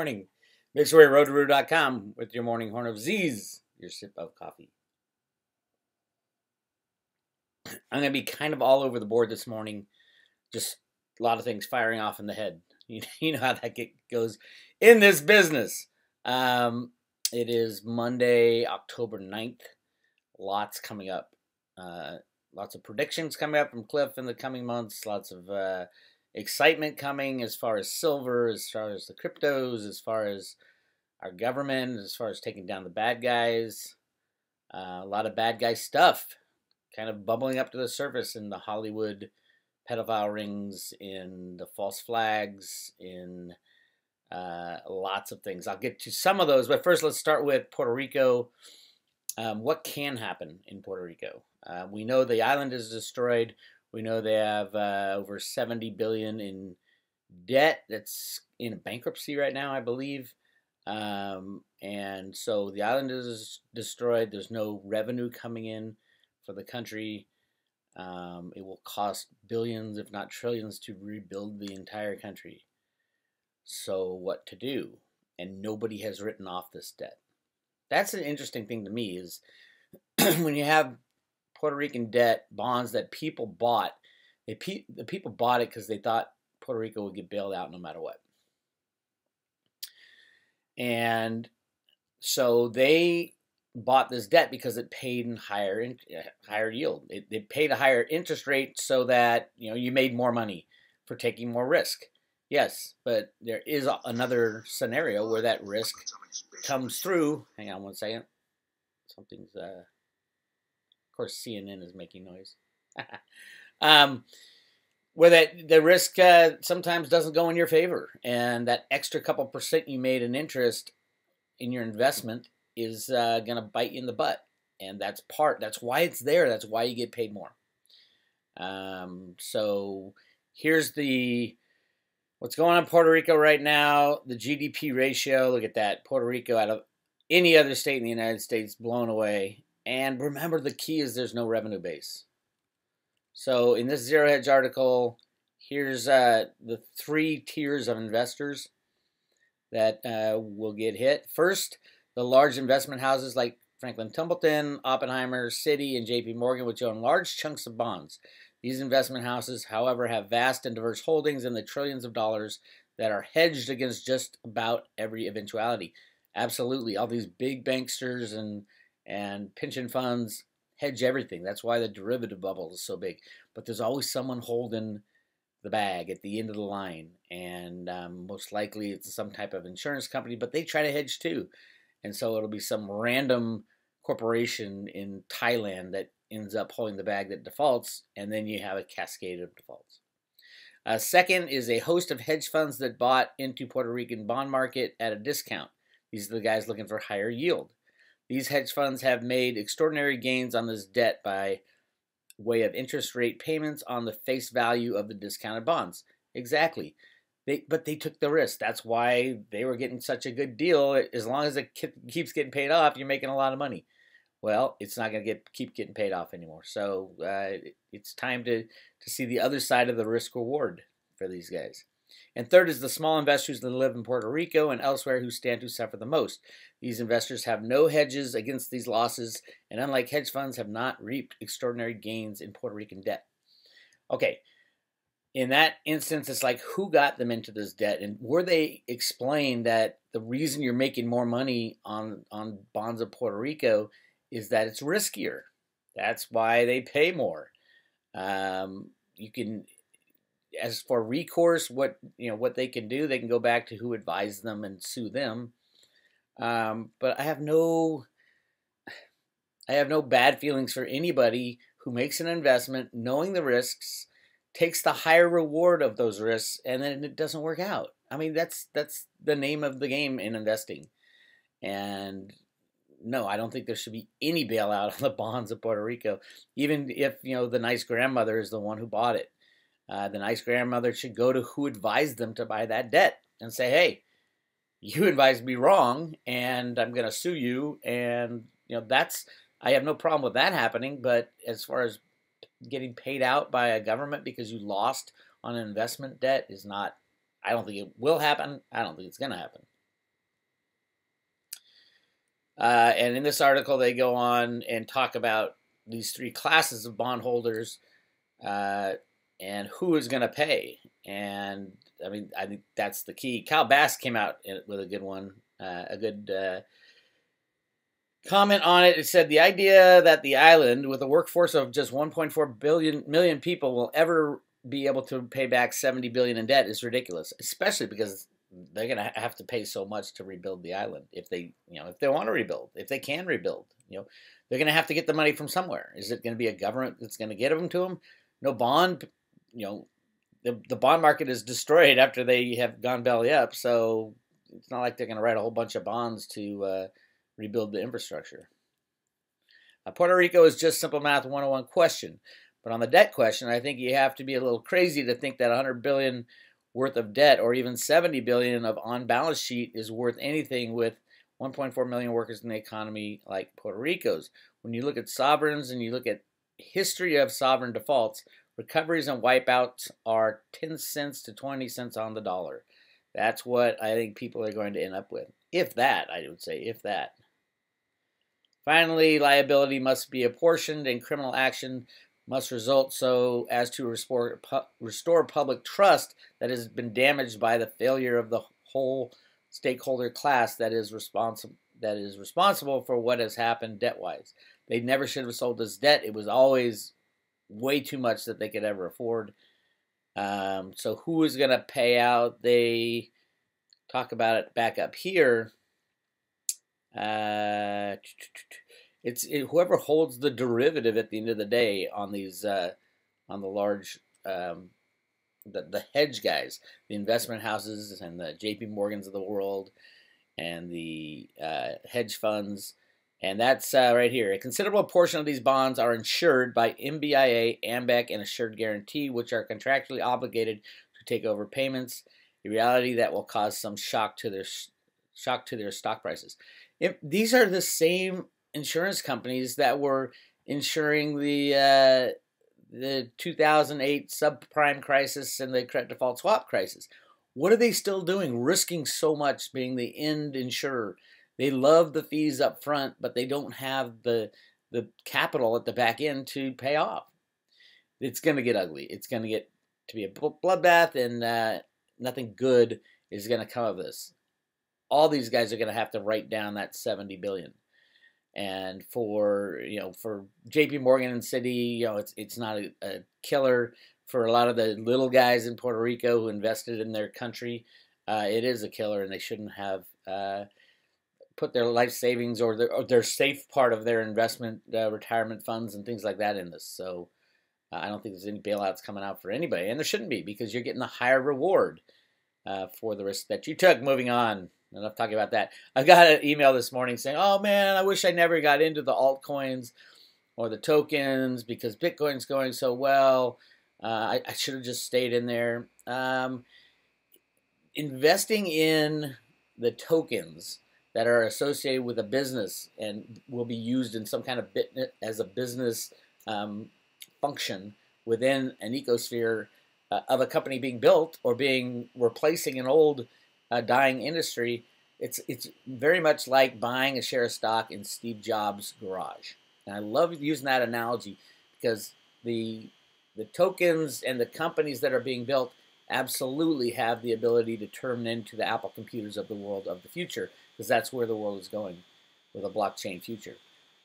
Morning. MixWayRoadRoo.com with your morning horn of Z's, your sip of coffee. I'm going to be kind of all over the board this morning. Just a lot of things firing off in the head. You know how that goes in this business. It is Monday, October 9th. Lots coming up. Lots of predictions coming up from Cliff in the coming months. Lots of excitement coming as far as silver, as far as the cryptos, as far as our government, as far as taking down the bad guys. A lot of bad guy stuff kind of bubbling up to the surface in the Hollywood pedophile rings, in the false flags, in lots of things. I'll get to some of those, but first let's start with Puerto Rico. What can happen in Puerto Rico? We know the island is destroyed. We know they have over $70 billion in debt that's in bankruptcy right now, I believe. And so the island is destroyed. There's no revenue coming in for the country. It will cost billions, if not trillions, to rebuild the entire country. So what to do? And nobody has written off this debt. That's an interesting thing to me is when you have Puerto Rican debt, bonds that people bought, the people bought it because they thought Puerto Rico would get bailed out no matter what. And so they bought this debt because it paid in higher yield. It paid a higher interest rate so that you made more money for taking more risk. Yes, but there is another scenario where that risk comes through. Hang on one second. Something's of course CNN is making noise. Where the risk sometimes doesn't go in your favor, and that extra couple percent you made in interest in your investment is going to bite you in the butt, and that's why it's there. That's why you get paid more. So here's what's going on in Puerto Rico right now. The GDP ratio, look at that. Puerto Rico out of any other state in the United States blown away. And remember, the key is there's no revenue base. So in this Zero Hedge article, here's the 3 tiers of investors that will get hit. First, the large investment houses like Franklin Templeton, Oppenheimer, Citi, and JP Morgan, which own large chunks of bonds. These investment houses, however, have vast and diverse holdings in the trillions of dollars that are hedged against just about every eventuality. Absolutely. All these big banksters and pension funds hedge everything. That's why the derivative bubble is so big. But there's always someone holding the bag at the end of the line. And most likely it's some type of insurance company, but they try to hedge too. And so it'll be some random corporation in Thailand that ends up holding the bag that defaults, and then you have a cascade of defaults. Second is a host of hedge funds that bought into Puerto Rican bond market at a discount. These are the guys looking for higher yield. These hedge funds have made extraordinary gains on this debt by way of interest rate payments on the face value of the discounted bonds. Exactly. But they took the risk. That's why they were getting such a good deal. As long as it keeps getting paid off, you're making a lot of money. Well, it's not going to keep getting paid off anymore. So it's time to see the other side of the risk reward for these guys. And third is the small investors that live in Puerto Rico and elsewhere who stand to suffer the most. These investors have no hedges against these losses, and unlike hedge funds, have not reaped extraordinary gains in Puerto Rican debt. Okay, in that instance, it's like, who got them into this debt? And were they explained that the reason you're making more money on bonds of Puerto Rico is that it's riskier? That's why they pay more. You can, as for recourse, what they can do, they can go back to who advised them and sue them. But I have no bad feelings for anybody who makes an investment knowing the risks, takes the higher reward of those risks, and then it doesn't work out. I mean, that's the name of the game in investing. And no, I don't think there should be any bailout on the bonds of Puerto Rico, even if the nice grandmother is the one who bought it. The nice grandmother should go to who advised them to buy that debt and say, hey, you advised me wrong, and I'm going to sue you. And I have no problem with that happening. But as far as getting paid out by a government because you lost on an investment debt is not, I don't think it will happen. I don't think it's going to happen. And in this article, they go on and talk about these three classes of bondholders and who is going to pay. And I mean, I think that's the key. Kyle Bass came out with a good one, a good comment on it. It said the idea that the island, with a workforce of just 1.4 million people, will ever be able to pay back 70 billion in debt is ridiculous, especially because they're going to have to pay so much to rebuild the island if they, if they want to rebuild, if they can rebuild, they're going to have to get the money from somewhere. Is it going to be a government that's going to get them to them? No bond, the bond market is destroyed after they have gone belly up, so it's not like they're going to write a whole bunch of bonds to rebuild the infrastructure. Puerto Rico is just simple math 101 question. But on the debt question, I think you have to be a little crazy to think that 100 billion worth of debt or even 70 billion of on balance sheet is worth anything with 1.4 million workers in the economy like Puerto Rico's. When you look at sovereigns and you look at history of sovereign defaults, recoveries and wipeouts are 10 cents to 20 cents on the dollar. That's what I think people are going to end up with. If that, I would say, if that. Finally, liability must be apportioned and criminal action must result so as to restore public trust that has been damaged by the failure of the whole stakeholder class that is responsible for what has happened debt-wise. They never should have sold this debt. It was always way too much that they could ever afford. So who is going to pay out? They talk about it back up here. It's whoever holds the derivative at the end of the day on these on the large the hedge guys, the investment houses and the J.P. Morgans of the world and the hedge funds. And that's right here. A considerable portion of these bonds are insured by MBIA, AMBEC, and Assured Guarantee, which are contractually obligated to take over payments, a reality that will cause some shock to their stock prices. These are the same insurance companies that were insuring the 2008 subprime crisis and the credit default swap crisis. What are they still doing, risking so much being the end insurer? They love the fees up front, but they don't have the capital at the back end to pay off. It's going to get ugly. It's going to get to be a bloodbath, and nothing good is going to come of this. All these guys are going to have to write down that 70 billion. And for J.P. Morgan and Citi, it's not a killer. For a lot of the little guys in Puerto Rico who invested in their country, it is a killer, and they shouldn't have put their life savings or their safe part of their investment retirement funds and things like that in this. So I don't think there's any bailouts coming out for anybody, and there shouldn't be, because you're getting a higher reward for the risk that you took. Moving on. Enough talking about that. I got an email this morning saying, oh man, I wish I never got into the altcoins or the tokens because Bitcoin's going so well. I should have just stayed in there. Investing in the tokens that are associated with a business and will be used in some kind of as a business function within an ecosphere of a company being built or replacing an old dying industry, it's very much like buying a share of stock in Steve Jobs' garage. And I love using that analogy because the tokens and the companies that are being built absolutely have the ability to turn into the Apple computers of the world of the future, because that's where the world is going with a blockchain future.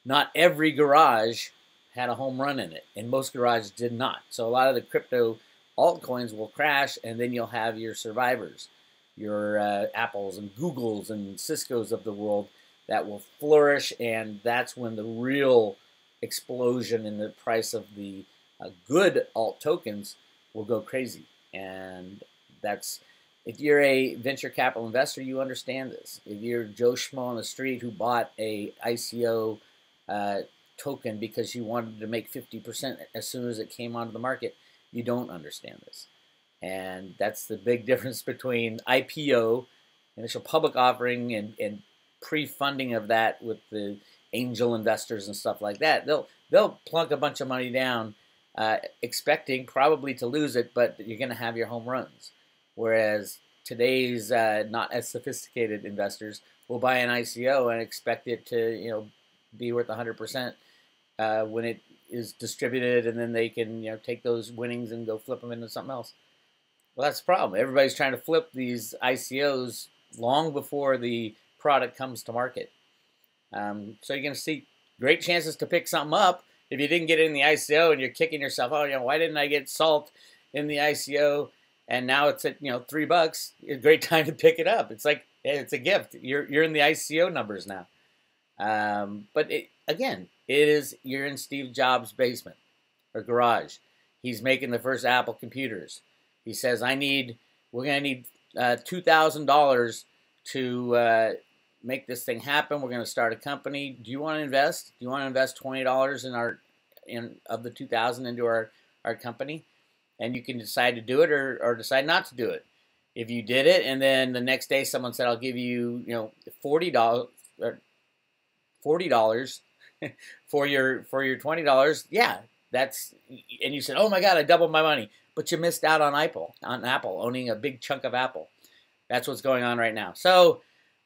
Not every garage had a home run in it, and most garages did not. So a lot of the crypto altcoins will crash, and then you'll have your survivors, your Apples and Googles and Ciscos of the world that will flourish, and that's when the real explosion in the price of the good alt tokens will go crazy. And that's, if you're a venture capital investor, you understand this. If you're Joe Schmo on the street who bought a ICO token because you wanted to make 50% as soon as it came onto the market, you don't understand this. And that's the big difference between IPO, initial public offering, and pre-funding of that with the angel investors and stuff like that. They'll plunk a bunch of money down, expecting probably to lose it, but you're going to have your home runs. Whereas today's not as sophisticated investors will buy an ICO and expect it to, be worth 100% when it is distributed, and then they can, take those winnings and go flip them into something else. Well, that's the problem. Everybody's trying to flip these ICOs long before the product comes to market. So you're going to see great chances to pick something up if you didn't get it in the ICO and you're kicking yourself, oh, why didn't I get Salt in the ICO? And now it's at $3. A great time to pick it up. It's like, hey, it's a gift. You're in the ICO numbers now. But you're in Steve Jobs' basement or garage. He's making the first Apple computers. He says, we're going to need $2,000 to make this thing happen. We're going to start a company. Do you want to invest? Do you want to invest $20 of the $2,000 into our company? And you can decide to do it or decide not to do it. If you did it, and then the next day someone said, I'll give you, $40 for your $20, yeah, and you said, oh my God, I doubled my money, but you missed out on Apple owning a big chunk of Apple. That's what's going on right now. So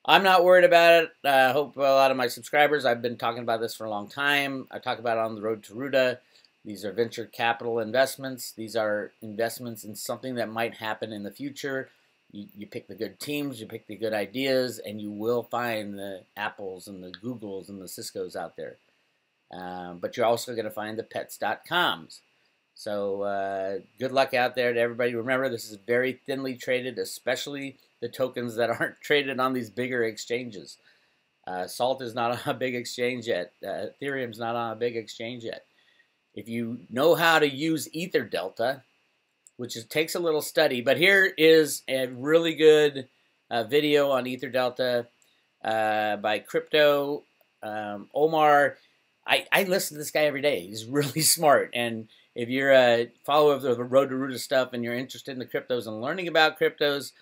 I'm not worried about it. I hope a lot of my subscribers, I've been talking about this for a long time. I talk about it on the road to Ruta. These are venture capital investments. These are investments in something that might happen in the future. You pick the good teams, you pick the good ideas, and you will find the Apples and the Googles and the Ciscos out there. But you're also going to find the pets.coms. So good luck out there to everybody. Remember, this is very thinly traded, especially the tokens that aren't traded on these bigger exchanges. Salt is not on a big exchange yet. Ethereum's not on a big exchange yet. If you know how to use EtherDelta, which takes a little study, but here is a really good video on EtherDelta by Crypto Omar. I listen to this guy every day. He's really smart. And if you're a follower of the Road to Ruta stuff and you're interested in the cryptos and learning about cryptos,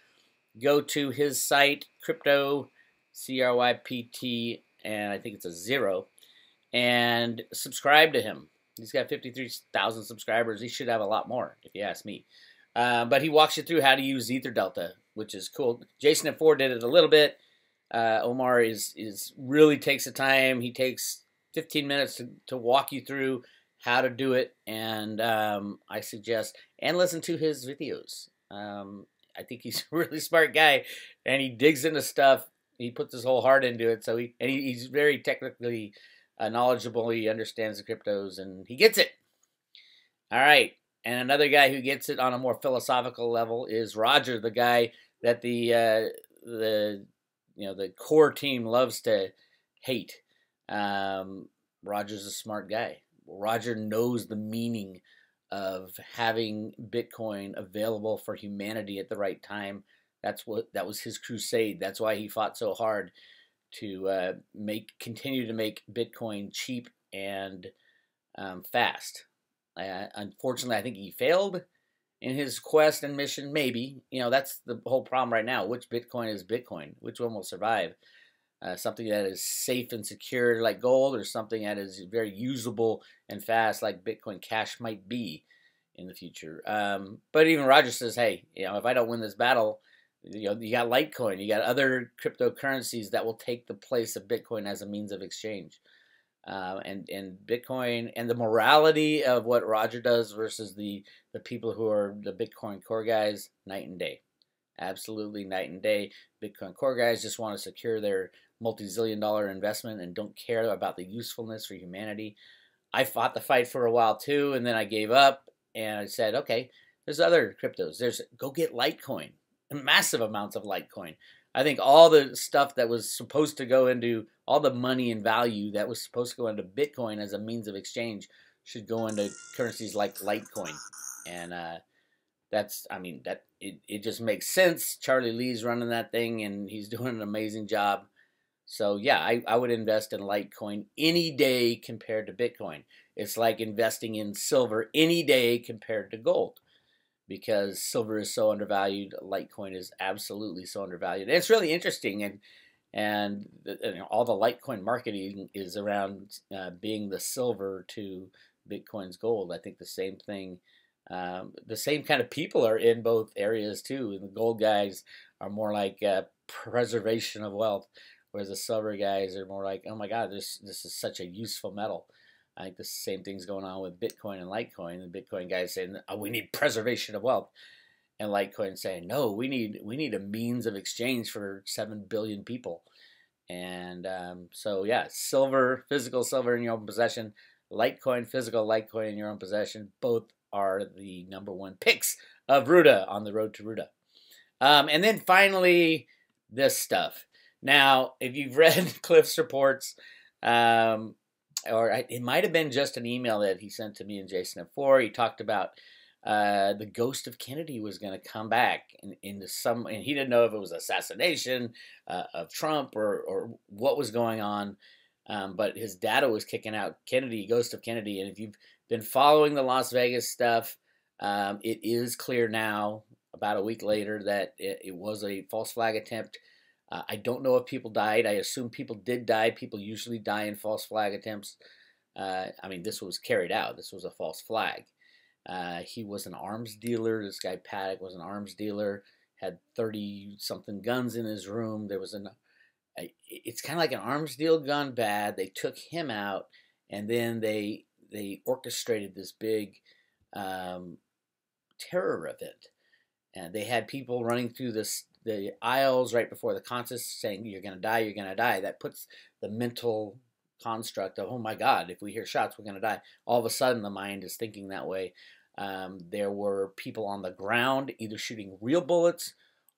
go to his site, Crypto, CRYPT, and I think it's a 0, and subscribe to him. He's got 53,000 subscribers. He should have a lot more, if you ask me. But he walks you through how to use EtherDelta, which is cool. Jason at 4 did it a little bit. Omar is really takes the time. He takes 15 minutes to walk you through how to do it, and I suggest and listen to his videos. I think he's a really smart guy, and he digs into stuff. He puts his whole heart into it. So he's very technically knowledgeable. He understands the cryptos, and he gets it. All right, and another guy who gets it on a more philosophical level is Roger, the guy that the core team loves to hate. Roger's a smart guy. Roger knows the meaning of having Bitcoin available for humanity at the right time. That was his crusade. That's why he fought so hard to continue to make Bitcoin cheap and fast. Unfortunately, I think he failed in his quest and mission. Maybe, that's the whole problem right now. Which Bitcoin is Bitcoin? Which one will survive? Something that is safe and secure like gold, or something that is very usable and fast like Bitcoin Cash might be in the future. But even Roger says, hey, if I don't win this battle, you got Litecoin, you got other cryptocurrencies that will take the place of Bitcoin as a means of exchange. And Bitcoin and the morality of what Roger does versus the people who are the Bitcoin core guys, night and day. Absolutely night and day. Bitcoin core guys just want to secure their multi-zillion-dollar investment and don't care about the usefulness for humanity. I fought the fight for a while too, and then I gave up and I said, okay, there's other cryptos. Go get Litecoin, massive amounts of Litecoin. I think all the stuff that was supposed to go into, all the money and value that was supposed to go into Bitcoin as a means of exchange should go into currencies like Litecoin. And it just makes sense. Charlie Lee's running that thing and he's doing an amazing job. So yeah, I would invest in Litecoin any day compared to Bitcoin. It's like investing in silver any day compared to gold, because silver is so undervalued. Litecoin is absolutely so undervalued. And it's really interesting, and all the Litecoin marketing is around being the silver to Bitcoin's gold. I think the same thing. The same kind of people are in both areas too. And the gold guys are more like preservation of wealth, whereas the silver guys are more like, oh my God, this is such a useful metal. I think the same thing's going on with Bitcoin and Litecoin. The Bitcoin guys saying, oh, we need preservation of wealth, and Litecoin saying, no, we need a means of exchange for 7 billion people. And so yeah, silver, physical silver in your own possession, Litecoin, physical Litecoin in your own possession, both are the #1 picks of Ruda on the road to Ruda. And then finally, this stuff. Now, if you've read Cliff's reports, or it might have been just an email that he sent to me and Jason at 4, he talked about the ghost of Kennedy was going to come back into some, and he didn't know if it was assassination of Trump or what was going on. But his data was kicking out Kennedy, ghost of Kennedy. And if you've been following the Las Vegas stuff, it is clear now, about a week later, that it was a false flag attempt. I don't know if people died. I assume people did die. People usually die in false flag attempts. I mean, this was carried out. This was a false flag. He was an arms dealer. This guy Paddock was an arms dealer, had 30-something guns in his room. There was it's kind of like an arms deal gone bad. They took him out, and then they orchestrated this big terror event. And they had people running through the aisles right before the concert saying, you're going to die, you're going to die. That puts the mental construct of, oh my God, if we hear shots, we're going to die. All of a sudden, the mind is thinking that way. There were people on the ground either shooting real bullets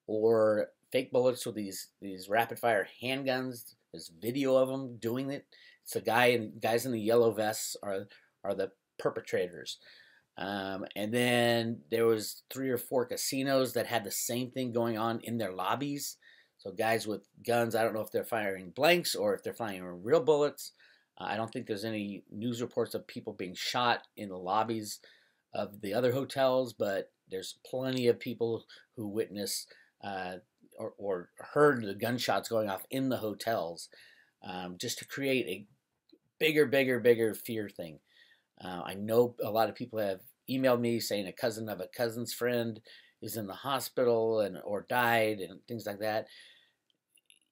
or fake bullets with these rapid-fire handguns. There's video of them doing it. It's the guys in the yellow vests are the perpetrators. And then there was 3 or 4 casinos that had the same thing going on in their lobbies. So guys with guns, I don't know if they're firing blanks or if they're firing real bullets. I don't think there's any news reports of people being shot in the lobbies of the other hotels, but there's plenty of people who witnessed or heard the gunshots going off in the hotels, just to create a bigger fear thing. I know a lot of people have emailed me saying a cousin of a cousin's friend is in the hospital or died and things like that.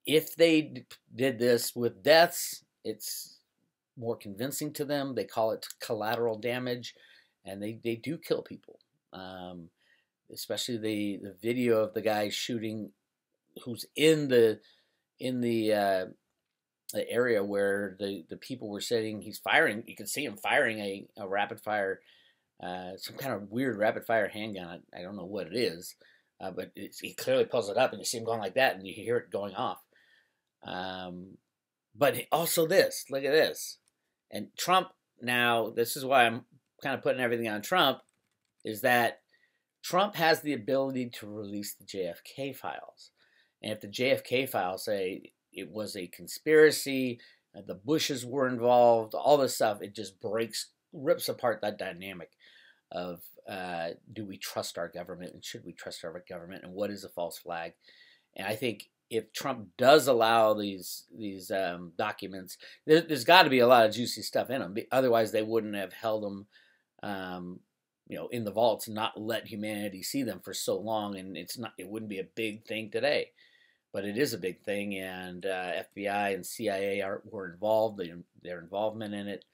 If they did this with deaths, it's more convincing to them. They call it collateral damage, and they do kill people. Especially the video of the guy shooting, who's in the area where the people were sitting. He's firing. You can see him firing a rapid fire, some kind of weird rapid fire handgun. I don't know what it is, but he clearly pulls it up, and you see him going like that, and you hear it going off. But also this, look at this. And Trump, now, this is why I'm kind of putting everything on Trump, is that Trump has the ability to release the JFK files. And if the JFK files say it was a conspiracy, the Bushes were involved, all this stuff, it just rips apart that dynamic of do we trust our government, and should we trust our government, and what is a false flag? And I think if Trump does allow these documents, there's got to be a lot of juicy stuff in them. Otherwise, they wouldn't have held them, in the vaults and not let humanity see them for so long. And it wouldn't be a big thing today, but it is a big thing. And FBI and CIA were involved. Their involvement in it,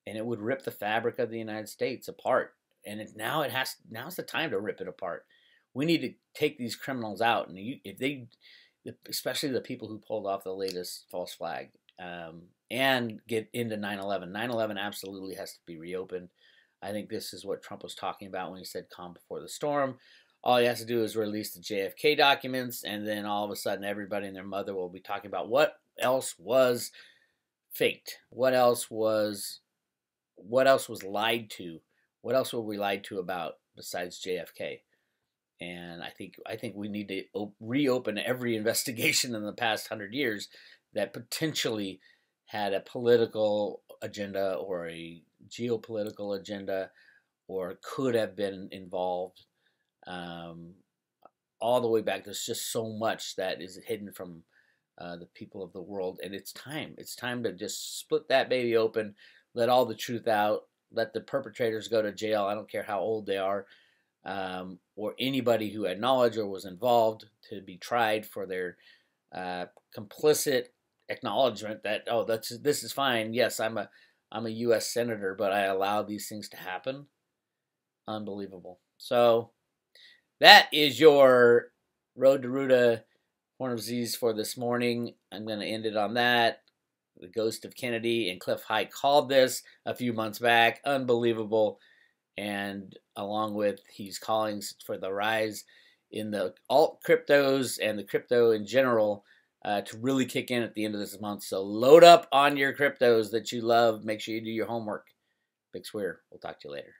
and it would rip the fabric of the United States apart. And now's the time to rip it apart. We need to take these criminals out, and especially the people who pulled off the latest false flag, and get into 9/11. 9/11 absolutely has to be reopened. I think this is what Trump was talking about when he said calm before the storm. All he has to do is release the JFK documents, and then all of a sudden everybody and their mother will be talking about what else was faked, what else was lied to, what else were we lied to about besides JFK. And I think we need to reopen every investigation in the past 100 years that potentially had a political agenda or a geopolitical agenda, or could have been involved. All the way back, there's just so much that is hidden from the people of the world, and it's time. It's time to just split that baby open, let all the truth out, let the perpetrators go to jail. I don't care how old they are. Or anybody who had knowledge or was involved to be tried for their complicit acknowledgement that, oh, this is fine. Yes, I'm a U.S. senator, but I allow these things to happen. Unbelievable. So that is your Road to Ruta Horn of Disease for this morning. I'm going to end it on that. The ghost of Kennedy and Cliff High called this a few months back. Unbelievable. And along with, he's calling for the rise in the alt cryptos and the crypto in general to really kick in at the end of this month. So load up on your cryptos that you love. Make sure you do your homework. Big Weir. We'll talk to you later.